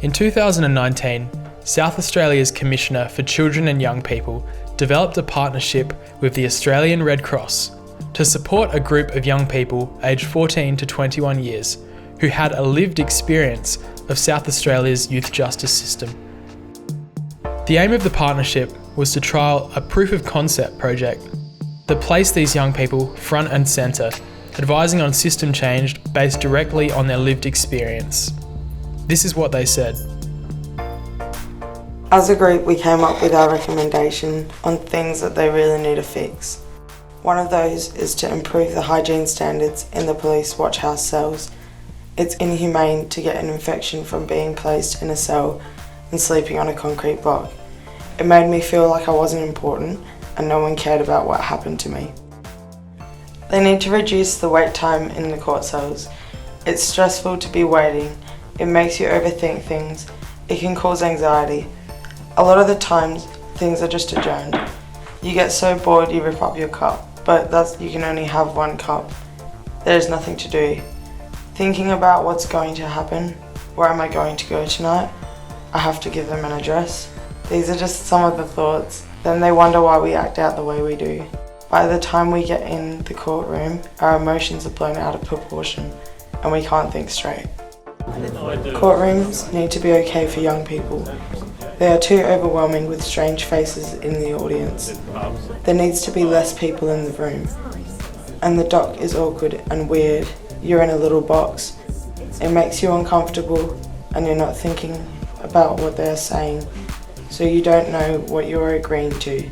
In 2019, South Australia's Commissioner for Children and Young People developed a partnership with the Australian Red Cross to support a group of young people aged 14 to 21 years who had a lived experience of South Australia's youth justice system. The aim of the partnership was to trial a proof of concept project that placed these young people front and centre, advising on system change based directly on their lived experience. This is what they said. As a group, we came up with our recommendation on things that they really need to fix. One of those is to improve the hygiene standards in the police watch house cells. It's inhumane to get an infection from being placed in a cell and sleeping on a concrete block. It made me feel like I wasn't important and no one cared about what happened to me. They need to reduce the wait time in the court cells. It's stressful to be waiting. It makes you overthink things. It can cause anxiety. A lot of the times, things are just adjourned. You get so bored you rip up your cup, but you can only have one cup. There's nothing to do. Thinking about what's going to happen, where am I going to go tonight? I have to give them an address. These are just some of the thoughts. Then they wonder why we act out the way we do. By the time we get in the courtroom, our emotions are blown out of proportion and we can't think straight. Courtrooms need to be okay for young people. They are too overwhelming with strange faces in the audience. There needs to be less people in the room. And the dock is awkward and weird. You're in a little box. It makes you uncomfortable and you're not thinking about what they're saying, so you don't know what you're agreeing to.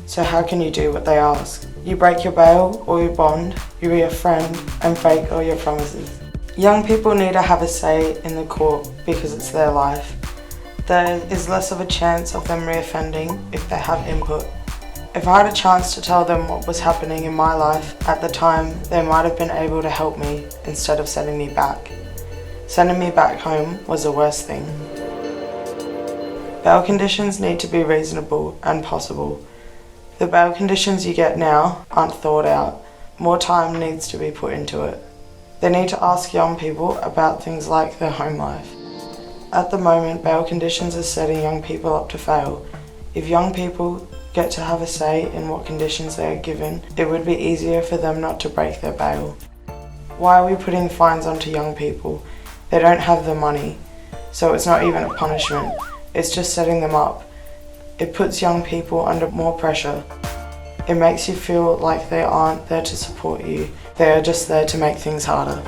So how can you do what they ask? You break your bail or your bond, you be a friend and fake all your promises. Young people need to have a say in the court because it's their life. There is less of a chance of them reoffending if they have input. If I had a chance to tell them what was happening in my life at the time, they might have been able to help me instead of sending me back. Sending me back home was the worst thing. Bail conditions need to be reasonable and possible. The bail conditions you get now aren't thought out. More time needs to be put into it. They need to ask young people about things like their home life. At the moment, bail conditions are setting young people up to fail. If young people get to have a say in what conditions they are given, it would be easier for them not to break their bail. Why are we putting fines onto young people? They don't have the money, so it's not even a punishment. It's just setting them up. It puts young people under more pressure. It makes you feel like they aren't there to support you. They are just there to make things harder.